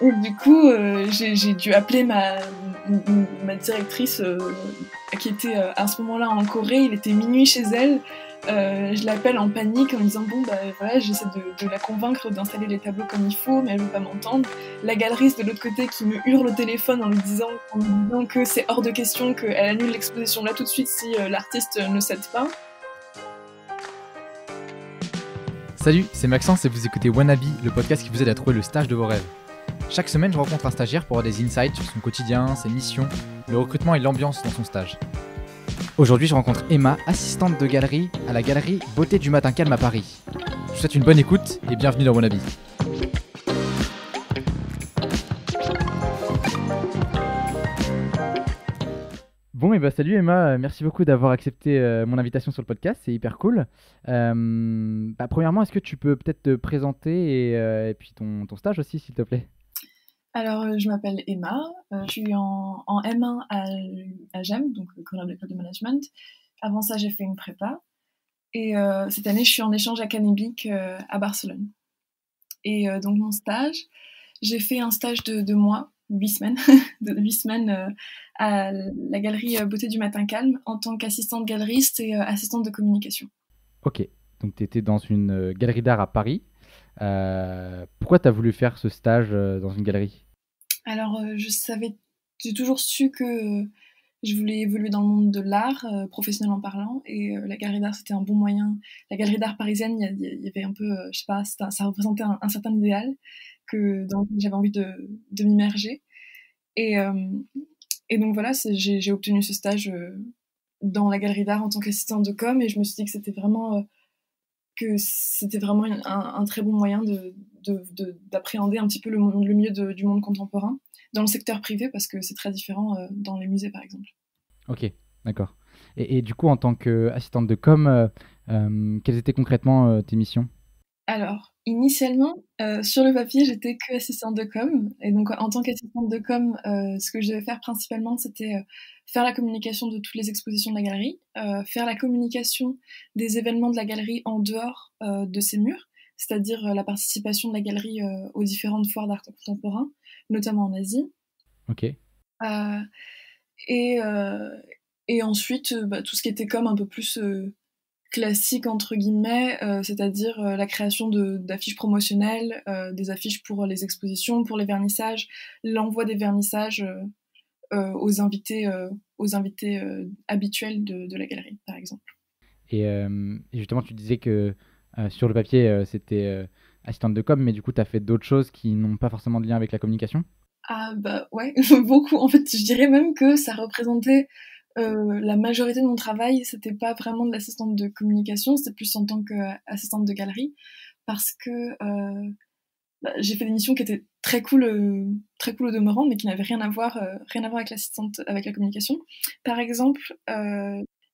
Et du coup, j'ai dû appeler ma directrice qui était à ce moment-là en Corée. Il était minuit chez elle. Je l'appelle en panique en me disant bon bah voilà, j'essaie de la convaincre d'installer les tableaux comme il faut, mais elle veut pas m'entendre. La galeriste de l'autre côté qui me hurle au téléphone en lui disant que c'est hors de question, qu'elle annule l'exposition là tout de suite si l'artiste ne cède pas. Salut, c'est Maxence et vous écoutez Wannabe, le podcast qui vous aide à trouver le stage de vos rêves. Chaque semaine, je rencontre un stagiaire pour avoir des insights sur son quotidien, ses missions, le recrutement et l'ambiance dans son stage. Aujourd'hui, je rencontre Emma, assistante de galerie à la galerie Beauté du Matin Calme à Paris. Je vous souhaite une bonne écoute et bienvenue dans Wannabe. Bon, et bah salut Emma, merci beaucoup d'avoir accepté mon invitation sur le podcast, c'est hyper cool. Premièrement, est-ce que tu peux peut-être te présenter et puis ton stage aussi, s'il te plaît? Alors, je m'appelle Emma, je suis en M1 à GEM, donc Grenoble École de Management. Avant ça, j'ai fait une prépa. Et cette année, je suis en échange académique à Barcelone. Et donc, mon stage, j'ai fait un stage de 2 mois, 8 semaines, de 8 semaines à la galerie Beauté du Matin Calme en tant qu'assistante galeriste et assistante de communication. Ok, donc tu étais dans une galerie d'art à Paris. Pourquoi tu as voulu faire ce stage dans une galerie? Alors, j'ai toujours su que je voulais évoluer dans le monde de l'art, professionnellement parlant, et la galerie d'art, c'était un bon moyen. La galerie d'art parisienne, il y avait un peu, je sais pas, ça représentait un certain idéal dans lequel j'avais envie de m'immerger. Et, et donc voilà, j'ai obtenu ce stage dans la galerie d'art en tant qu'assistante de com, et je me suis dit que c'était vraiment un très bon moyen d'appréhender un petit peu le milieu du monde contemporain dans le secteur privé, parce que c'est très différent dans les musées, par exemple. Ok, d'accord. Et du coup, en tant qu'assistante de com, quelles étaient concrètement tes missions? Alors, initialement, sur le papier, j'étais que assistante de com, et donc en tant qu'assistante de com, ce que je devais faire principalement, c'était faire la communication de toutes les expositions de la galerie, faire la communication des événements de la galerie en dehors de ses murs, c'est-à-dire la participation de la galerie aux différentes foires d'art contemporain, notamment en Asie. Ok. Euh, et, euh, et ensuite, tout ce qui était comme un peu plus classique entre guillemets, c'est-à-dire la création d'affiches promotionnelles, des affiches pour les expositions, pour les vernissages, l'envoi des vernissages aux invités habituels de la galerie, par exemple. Et justement, tu disais que sur le papier, c'était assistante de com, mais du coup, tu as fait d'autres choses qui n'ont pas forcément de lien avec la communication? Ah bah ouais, beaucoup. En fait, je dirais même que ça représentait la majorité de mon travail. C'était pas vraiment de l'assistante de communication, c'était plus en tant qu'assistante de galerie, parce que j'ai fait des missions qui étaient très cool au demeurant, mais qui n'avaient rien à voir avec la communication. Par exemple,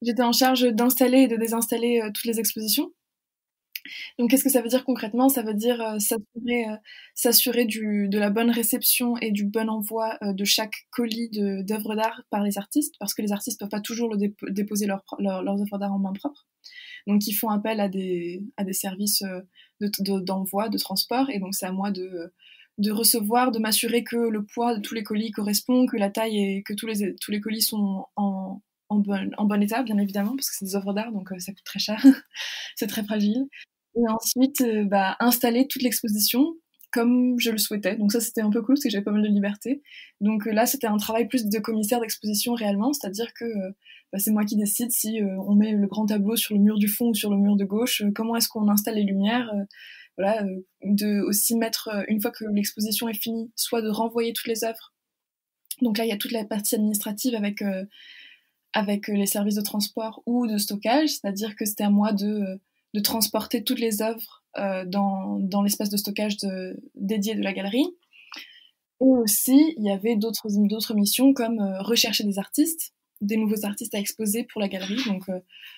j'étais en charge d'installer et de désinstaller toutes les expositions. Donc, qu'est-ce que ça veut dire concrètement? Ça veut dire s'assurer de la bonne réception et du bon envoi de chaque colis d'œuvres d'art par les artistes, parce que les artistes peuvent pas toujours déposer leurs œuvres d'art en main propre. Donc, ils font appel à des services d'envoi, de transport, et donc c'est à moi de recevoir, de m'assurer que le poids de tous les colis correspond, que la taille et que tous les colis sont en bon état, bien évidemment, parce que c'est des œuvres d'art, donc ça coûte très cher, c'est très fragile. Et ensuite, installer toute l'exposition comme je le souhaitais. Donc ça, c'était un peu cool parce que j'avais pas mal de liberté. Donc là, c'était un travail plus de commissaire d'exposition réellement, c'est-à-dire que c'est moi qui décide si on met le grand tableau sur le mur du fond ou sur le mur de gauche, comment est-ce qu'on installe les lumières, voilà, de aussi mettre, une fois que l'exposition est finie, soit de renvoyer toutes les œuvres. Donc là, il y a toute la partie administrative avec les services de transport ou de stockage, c'est-à-dire que c'était à moi de transporter toutes les œuvres dans l'espace de stockage dédié de la galerie. Et aussi, il y avait d'autres missions comme rechercher des nouveaux artistes à exposer pour la galerie, donc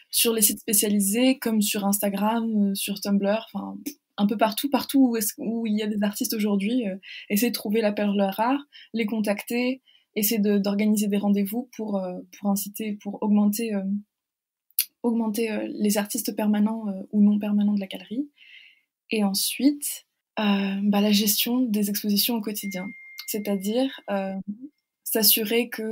sur les sites spécialisés comme sur Instagram, sur Tumblr, enfin un peu partout où il y a des artistes aujourd'hui, essayer de trouver la perle rare, les contacter, essayer d'organiser des rendez-vous pour inciter, pour augmenter les artistes permanents ou non permanents de la galerie. Et ensuite, La gestion des expositions au quotidien. C'est-à-dire s'assurer que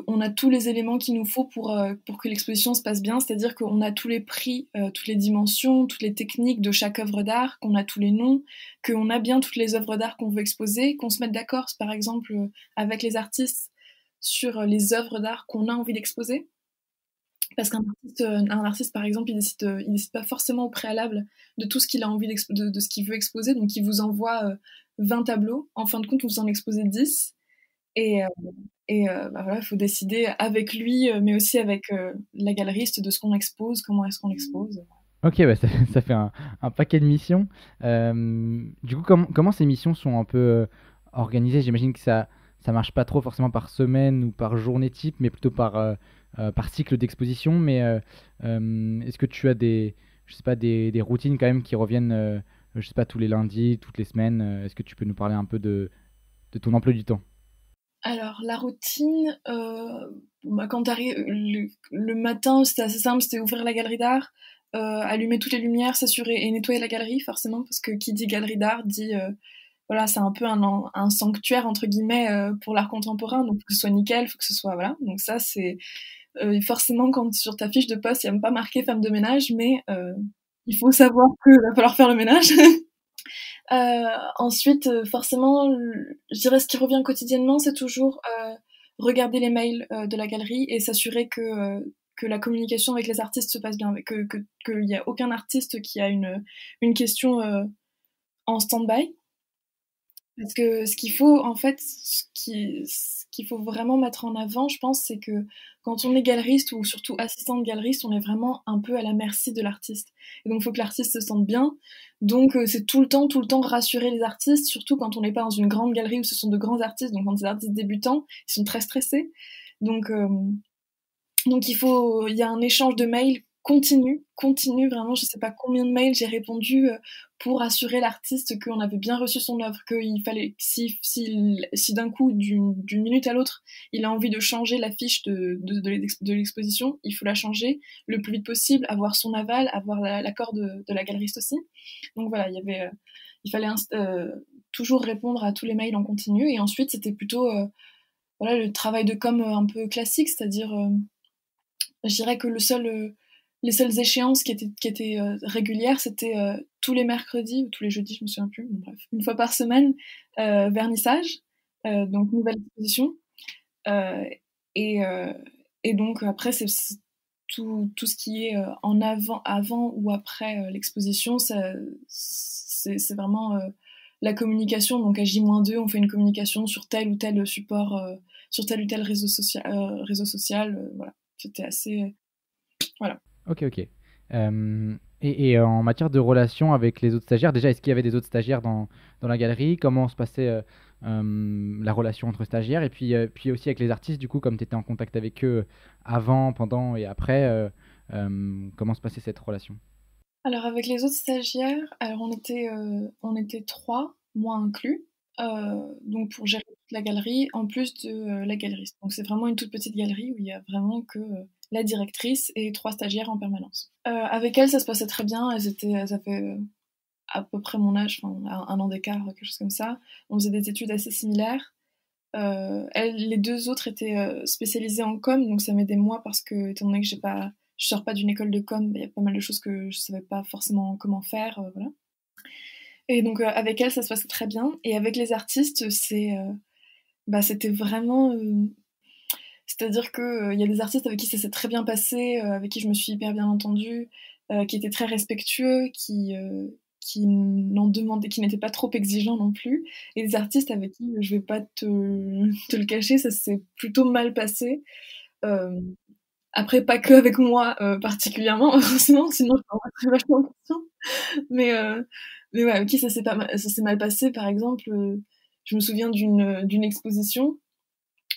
on a tous les éléments qu'il nous faut pour que l'exposition se passe bien, c'est-à-dire qu'on a tous les prix, toutes les dimensions, toutes les techniques de chaque œuvre d'art, qu'on a tous les noms, qu'on a bien toutes les œuvres d'art qu'on veut exposer, qu'on se mette d'accord, par exemple, avec les artistes sur les œuvres d'art qu'on a envie d'exposer. Parce un artiste, par exemple, il décide pas forcément au préalable de tout ce qu'il a envie de ce qu'il veut exposer, donc il vous envoie 20 tableaux. En fin de compte, vous en exposez 10. Et, voilà, il faut décider avec lui, mais aussi avec la galeriste de ce qu'on expose, comment est-ce qu'on l'expose. Ok, bah ça fait un paquet de missions. Du coup, comment ces missions sont un peu organisées? J'imagine que ça marche pas trop forcément par semaine ou par journée type, mais plutôt par cycle d'exposition. Mais est-ce que tu as je sais pas, des routines quand même qui reviennent, je sais pas, tous les lundis, toutes les semaines? Est-ce que tu peux nous parler un peu de ton emploi du temps? Alors, la routine, quand t'arrives le matin, c'était assez simple, c'était ouvrir la galerie d'art, allumer toutes les lumières, s'assurer et nettoyer la galerie, forcément, parce que qui dit galerie d'art dit, voilà, c'est un peu un sanctuaire, entre guillemets, pour l'art contemporain, donc faut que ce soit nickel, faut que ce soit, voilà. Donc ça, c'est, forcément, quand sur ta fiche de poste, il n'y a même pas marqué femme de ménage, mais il faut savoir qu'il va falloir faire le ménage. Ensuite, forcément, je dirais ce qui revient quotidiennement, c'est toujours regarder les mails de la galerie et s'assurer que la communication avec les artistes se passe bien, qu'il n'y a aucun artiste qui a une question en stand-by. Parce que ce qu'il faut, en fait, ce qu'il faut vraiment mettre en avant, je pense, c'est que quand on est galeriste ou surtout assistant de galeriste, on est vraiment un peu à la merci de l'artiste. Et donc, il faut que l'artiste se sente bien. Donc, c'est tout le temps rassurer les artistes, surtout quand on n'est pas dans une grande galerie où ce sont de grands artistes. Donc, quand c'est des artistes débutants, ils sont très stressés. Donc, il y a un échange de mails continu, vraiment, je sais pas combien de mails j'ai répondu pour assurer l'artiste qu'on avait bien reçu son œuvre, qu'il fallait, si d'un coup, d'une minute à l'autre, il a envie de changer la fiche de l'exposition, il faut la changer le plus vite possible, avoir son aval, avoir l'accord de la galeriste aussi. Donc voilà, il fallait toujours répondre à tous les mails en continu, et ensuite, c'était plutôt, voilà, le travail de com un peu classique, c'est-à-dire je dirais que les seules échéances qui étaient régulières, c'était tous les mercredis ou tous les jeudis, je me souviens plus, bon, bref, une fois par semaine, vernissage, donc nouvelle exposition. Euh, et, euh, et donc après, c'est tout ce qui est avant ou après l'exposition, c'est vraiment la communication. Donc à J-2, on fait une communication sur tel ou tel support, sur tel ou tel réseau social, voilà. C'était assez. Voilà. Ok, ok. Et en matière de relation avec les autres stagiaires, déjà, est-ce qu'il y avait des autres stagiaires dans la galerie? Comment se passait la relation entre stagiaires? Et puis aussi avec les artistes, du coup, comme tu étais en contact avec eux avant, pendant et après, comment se passait cette relation? Alors, avec les autres stagiaires, alors on était trois, moi inclus, donc pour gérer toute la galerie, en plus de la galeriste. Donc, c'est vraiment une toute petite galerie où il y a vraiment que la directrice et trois stagiaires en permanence. Avec elles, ça se passait très bien. Ça fait à peu près mon âge, enfin, un an d'écart, quelque chose comme ça. On faisait des études assez similaires. Les deux autres étaient spécialisées en com, donc ça m'aidait moi parce que, étant donné que je sors pas d'une école de com, il y a pas mal de choses que je savais pas forcément comment faire, voilà. Et donc avec elles, ça se passait très bien. Et avec les artistes, c'était vraiment, c'est-à-dire que il y a des artistes avec qui ça s'est très bien passé, avec qui je me suis hyper bien entendue, qui étaient très respectueux, qui n'en demandaient, qui n'étaient pas trop exigeants non plus, et des artistes avec qui je vais pas te le cacher, ça s'est plutôt mal passé. Euh, Après, pas que avec moi particulièrement, heureusement, sinon je me remettrais vachement en question. Mais, euh, mais ouais, avec qui ça s'est mal passé, par exemple, je me souviens d'une exposition.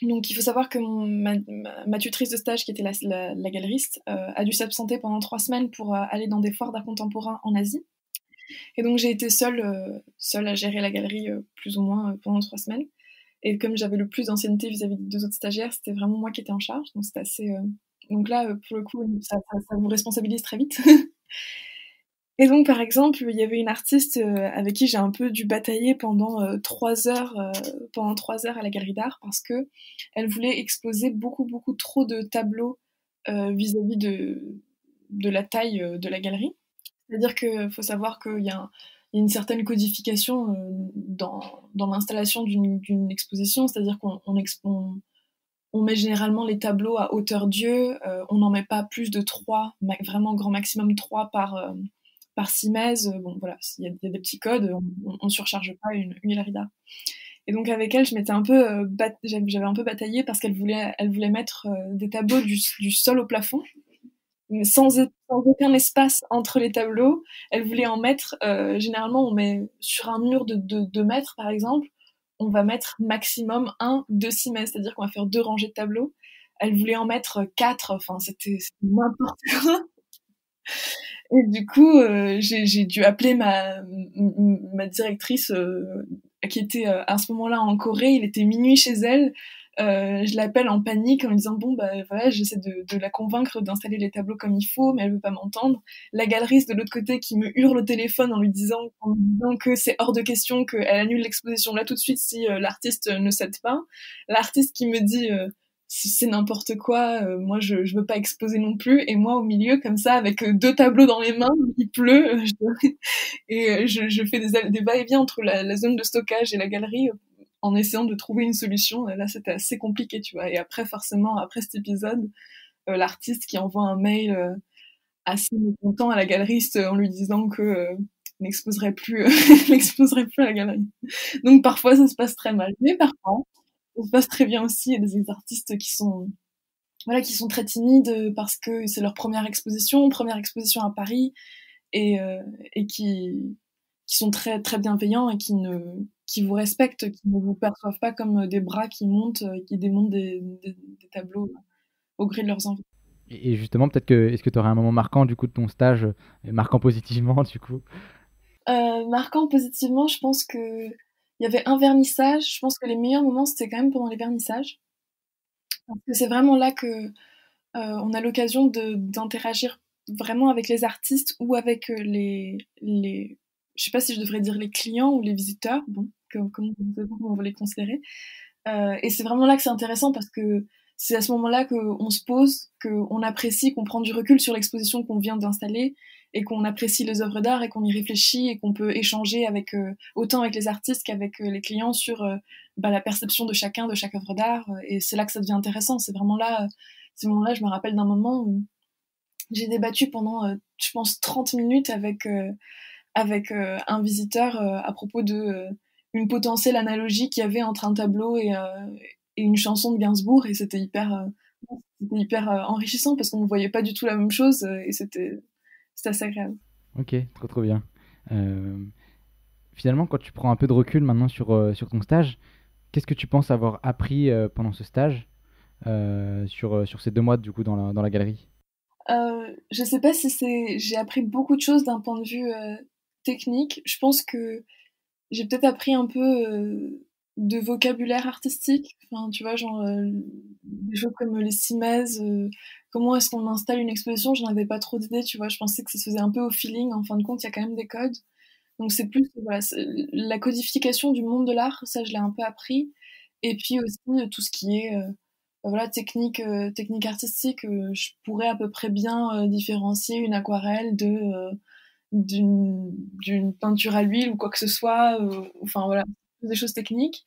Donc, il faut savoir que ma tutrice de stage, qui était la galeriste, a dû s'absenter pendant 3 semaines pour aller dans des foires d'art contemporain en Asie. Et donc, j'ai été seule à gérer la galerie, plus ou moins, pendant 3 semaines. Et comme j'avais le plus d'ancienneté vis-à-vis des deux autres stagiaires, c'était vraiment moi qui étais en charge. Donc, c'était assez. Donc là, pour le coup, ça vous responsabilise très vite. Et donc, par exemple, il y avait une artiste avec qui j'ai un peu dû batailler pendant 3 heures à la galerie d'art parce que elle voulait exposer beaucoup, beaucoup trop de tableaux vis-à-vis de la taille de la galerie. C'est-à-dire qu'il faut savoir qu'il y a une certaine codification dans l'installation d'une exposition, c'est-à-dire on met généralement les tableaux à hauteur d'yeux, on n'en met pas plus de 3, vraiment grand maximum 3 par simèse. Bon, voilà, il y a des petits codes, on surcharge pas une galerie d'art. Et donc avec elle, je m'étais un peu, j'avais un peu bataillé parce elle voulait mettre des tableaux du sol au plafond, mais sans aucun espace entre les tableaux. Elle voulait en mettre, généralement, on met sur un mur de 2 mètres, par exemple, on va mettre maximum 2 simètres, c'est-à-dire qu'on va faire 2 rangées de tableaux. Elle voulait en mettre 4, enfin, c'était n'importe quoi. Et du coup, j'ai dû appeler ma directrice qui était à ce moment-là en Corée. Il était minuit chez elle. Je l'appelle en panique en lui disant bon bah voilà, j'essaie de la convaincre d'installer les tableaux comme il faut, mais elle veut pas m'entendre. La galeriste de l'autre côté qui me hurle au téléphone en lui disant que c'est hors de question qu'elle annule l'exposition là tout de suite si l'artiste ne cède pas. L'artiste qui me dit c'est n'importe quoi, moi je veux pas exposer non plus, et moi au milieu comme ça avec 2 tableaux dans les mains, il pleut, et je fais des va-et-vient entre la zone de stockage et la galerie en essayant de trouver une solution. Là c'était assez compliqué, tu vois. Et après forcément, après cet épisode, l'artiste qui envoie un mail assez mécontent à la galeriste en lui disant que n'exposerait plus n'exposerait plus à la galerie. Donc parfois ça se passe très mal, mais parfois ça se passe très bien aussi. Il y a des artistes qui sont voilà, qui sont très timides parce que c'est leur première exposition à Paris, et qui sont très, très bienveillants et qui vous respectent, qui ne vous perçoivent pas comme des bras qui montent, qui démontent des tableaux au gré de leurs envies. Et justement, peut-être que est-ce que tu aurais un moment marquant du coup de ton stage, marquant positivement du coup? Marquant positivement, je pense que il y avait un vernissage. Je pense que les meilleurs moments, c'était quand même pendant les vernissages. Parce que c'est vraiment là que on a l'occasion d'interagir vraiment avec les artistes ou avec je sais pas si je devrais dire les clients ou les visiteurs, bon, comment on va les considérer. Et c'est vraiment là que c'est intéressant parce que c'est à ce moment-là qu'on se pose, qu'on apprécie, qu'on prend du recul sur l'exposition qu'on vient d'installer et qu'on apprécie les œuvres d'art et qu'on y réfléchit et qu'on peut échanger avec autant avec les artistes qu'avec les clients sur la perception de chacun de chaque œuvre d'art. Et c'est là que ça devient intéressant. C'est vraiment là, ces moments-là, je me rappelle d'un moment où j'ai débattu pendant, je pense, 30 minutes avec un visiteur à propos de une potentielle analogie qu'il y avait entre un tableau et une chanson de Gainsbourg, et c'était hyper enrichissant parce qu'on ne voyait pas du tout la même chose, et c'était assez agréable. Ok, trop trop bien. Euh, Finalement, quand tu prends un peu de recul maintenant sur ton stage, qu'est-ce que tu penses avoir appris pendant ce stage sur ces 2 mois du coup dans la galerie? Je sais pas si j'ai appris beaucoup de choses d'un point de vue technique. Je pense que j'ai peut-être appris un peu de vocabulaire artistique. Enfin, tu vois, genre des choses comme les simèses, comment est-ce qu'on installe une exposition, j'en avais pas trop d'idées, tu vois. Je pensais que ça se faisait un peu au feeling. En fin de compte, il y a quand même des codes. Donc c'est plus voilà, la codification du monde de l'art, ça je l'ai un peu appris. Et puis aussi tout ce qui est voilà, technique artistique, je pourrais à peu près bien différencier une aquarelle d'une peinture à l'huile ou quoi que ce soit, enfin voilà, des choses techniques.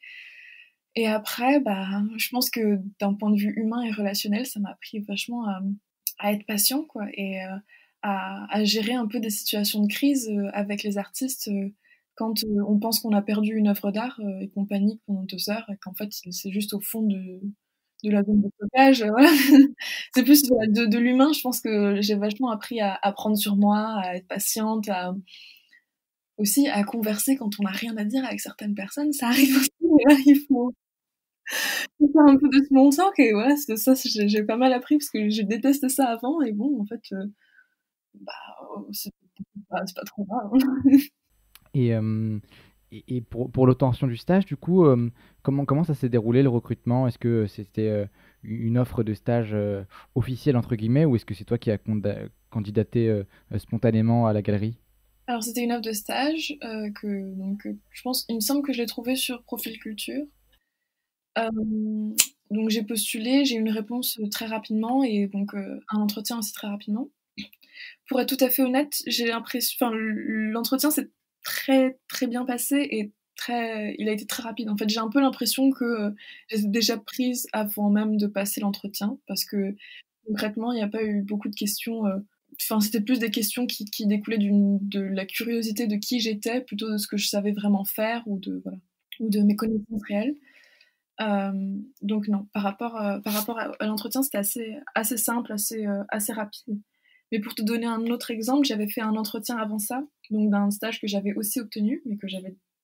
Et après, bah, je pense que d'un point de vue humain et relationnel, ça m'a appris vachement à être patient, quoi, et à gérer un peu des situations de crise avec les artistes quand on pense qu'on a perdu une œuvre d'art et qu'on panique pendant 2 heures et qu'en fait c'est juste au fond de la zone de stockage. Voilà. C'est plus voilà, de l'humain. Je pense que j'ai vachement appris à prendre sur moi, à être patiente, aussi à converser quand on n'a rien à dire avec certaines personnes. Ça arrive aussi, mais là, faut faire un peu de small talk, et voilà, ça, j'ai pas mal appris parce que je déteste ça avant, et bon, en fait, bah, c'est pas trop grave, hein. Et, et pour l'obtention du stage, du coup, comment ça s'est déroulé le recrutement? Est-ce que c'était une offre de stage officielle, entre guillemets, ou est-ce que c'est toi qui as candidaté spontanément à la galerie? Alors c'était une offre de stage je pense, il me semble que je l'ai trouvée sur Profil Culture. Euh, donc j'ai postulé, j'ai eu une réponse très rapidement et donc un entretien aussi très rapidement. Pour être tout à fait honnête, j'ai l'impression, enfin l'entretien s'est très très bien passé et il a été très rapide. En fait, j'ai un peu l'impression que j'étais déjà prise avant même de passer l'entretien parce que concrètement, il n'y a pas eu beaucoup de questions. Enfin, c'était plus des questions qui découlaient de la curiosité de qui j'étais plutôt de ce que je savais vraiment faire ou de mes connaissances réelles. Donc non, par rapport à l'entretien, c'était assez simple, assez rapide. Mais pour te donner un autre exemple, j'avais fait un entretien avant ça, donc d'un stage que j'avais aussi obtenu, mais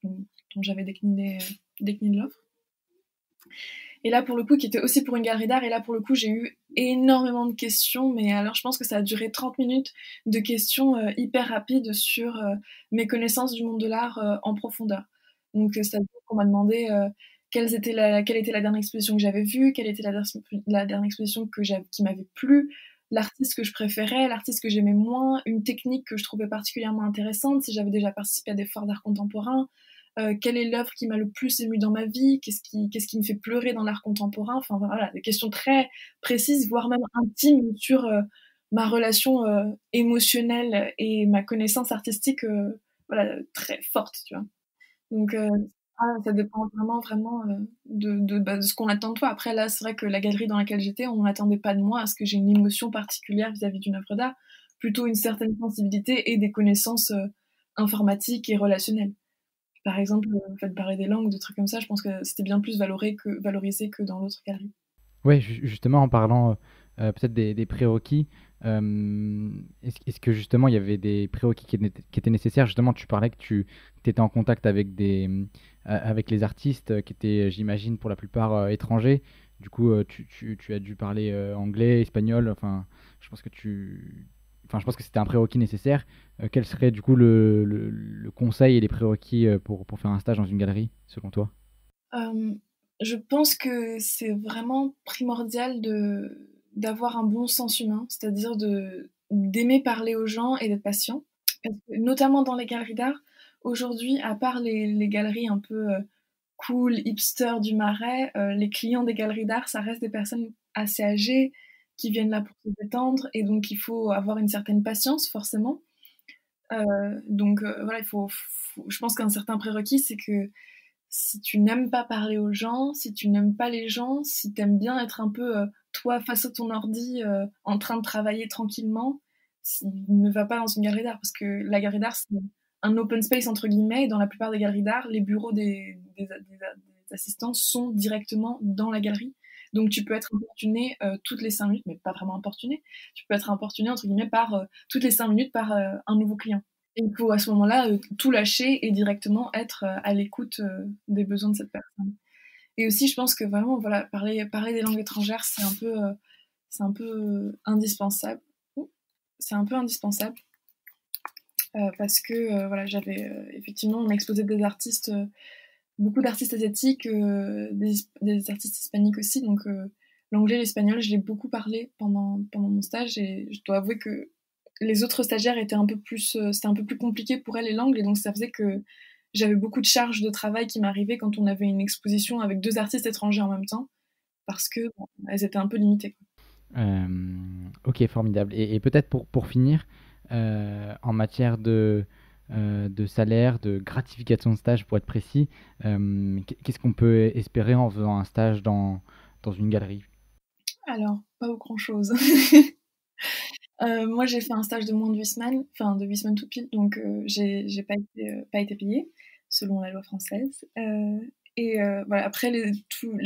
dont j'avais décliné l'offre. Et là, pour le coup, qui était aussi pour une galerie d'art, et là, pour le coup, j'ai eu énormément de questions, mais alors je pense que ça a duré 30 minutes de questions hyper rapides sur mes connaissances du monde de l'art en profondeur. Donc, c'est-à-dire qu'on m'a demandé quelle était la dernière exposition que j'avais vue, quelle était la dernière exposition qui m'avait plu, l'artiste que je préférais, l'artiste que j'aimais moins, une technique que je trouvais particulièrement intéressante, si j'avais déjà participé à des forts d'art contemporain, quelle est l'œuvre qui m'a le plus ému dans ma vie, qu'est-ce qui me fait pleurer dans l'art contemporain, enfin voilà, des questions très précises, voire même intimes sur ma relation émotionnelle et ma connaissance artistique, voilà, très forte, tu vois. Donc ça dépend vraiment de ce qu'on attend de toi. Après là, c'est vrai que la galerie dans laquelle j'étais, on n'attendait pas de moi à ce que j'ai une émotion particulière vis-à-vis d'une œuvre d'art, plutôt une certaine sensibilité et des connaissances informatiques et relationnelles. Par exemple, le fait de parler des langues, des trucs comme ça, je pense que c'était bien plus valorisé que dans l'autre galerie. Ouais, justement, en parlant peut-être des prérequis, est-ce que justement il y avait des prérequis qui étaient nécessaires? Justement, tu parlais que tu étais en contact avec avec les artistes qui étaient, j'imagine, pour la plupart étrangers. Du coup, tu as dû parler anglais, espagnol. Enfin, je pense que je pense que c'était un prérequis nécessaire. Quel serait du coup le conseil et les prérequis pour faire un stage dans une galerie, selon toi? Euh, je pense que c'est vraiment primordial d'avoir un bon sens humain, c'est-à-dire d'aimer parler aux gens et d'être patient. Parce que, notamment dans les galeries d'art, aujourd'hui, à part les galeries un peu cool, hipster du Marais, les clients des galeries d'art, ça reste des personnes assez âgées qui viennent là pour se détendre et donc il faut avoir une certaine patience forcément. Voilà, je pense qu'un certain prérequis, c'est que si tu n'aimes pas parler aux gens, si tu n'aimes pas les gens, si tu aimes bien être un peu toi face à ton ordi en train de travailler tranquillement, ne va pas dans une galerie d'art parce que la galerie d'art c'est un open space entre guillemets et dans la plupart des galeries d'art, les bureaux des assistants sont directement dans la galerie. Donc tu peux être importuné toutes les 5 minutes, mais pas vraiment importuné, tu peux être importuné entre guillemets par toutes les 5 minutes par un nouveau client. Et il faut à ce moment-là tout lâcher et directement être à l'écoute des besoins de cette personne. Et aussi, je pense que vraiment, voilà, parler des langues étrangères, c'est un peu indispensable. C'est un peu indispensable parce que voilà, j'avais effectivement, on a exposé des artistes, beaucoup d'artistes asiatiques, des artistes hispaniques aussi. Donc l'anglais, l'espagnol, je l'ai beaucoup parlé pendant mon stage et je dois avouer que les autres stagiaires c'était un peu plus compliqué pour elles les langues et donc ça faisait que j'avais beaucoup de charges de travail qui m'arrivaient quand on avait une exposition avec 2 artistes étrangers en même temps parce que bon, elles étaient un peu limitées. Ok, formidable. Et peut-être pour finir, en matière de salaire, de gratification de stage, pour être précis, qu'est-ce qu'on peut espérer en faisant un stage dans une galerie? Alors, pas grand-chose. Moi, j'ai fait un stage de moins de 8 semaines, enfin de 8 semaines tout pile, donc j'ai pas été payée selon la loi française. Voilà, après,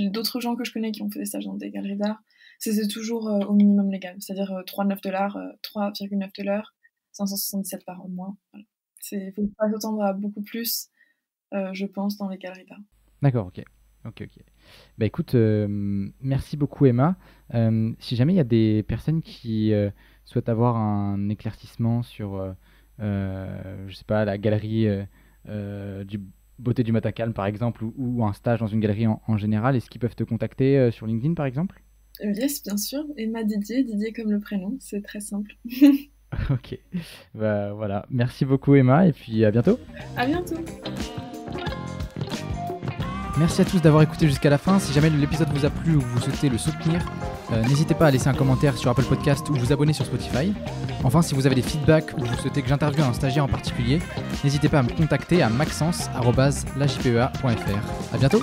d'autres gens que je connais qui ont fait des stages dans des galeries d'art, c'était toujours au minimum légal, c'est-à-dire 3,9 $, 3,9 $, 577 par mois. Voilà. Il faut pas s'attendre à beaucoup plus, je pense, dans les galeries d'art. D'accord, ok. Ok, ok. Bah écoute, merci beaucoup Emma. Si jamais il y a des personnes qui souhaitent avoir un éclaircissement sur, je sais pas, la galerie du Beauté du Matin Calme par exemple, ou un stage dans une galerie en général, est-ce qu'ils peuvent te contacter sur LinkedIn par exemple? Yes, bien sûr. Emma Didier, Didier comme le prénom, c'est très simple. Ok, bah voilà. Merci beaucoup Emma et puis à bientôt. À bientôt. Merci à tous d'avoir écouté jusqu'à la fin. Si jamais l'épisode vous a plu ou que vous souhaitez le soutenir, n'hésitez pas à laisser un commentaire sur Apple Podcast ou vous abonner sur Spotify. Enfin, si vous avez des feedbacks ou vous souhaitez que j'interviewe un stagiaire en particulier, n'hésitez pas à me contacter à maxence@lajpea.fr. À bientôt.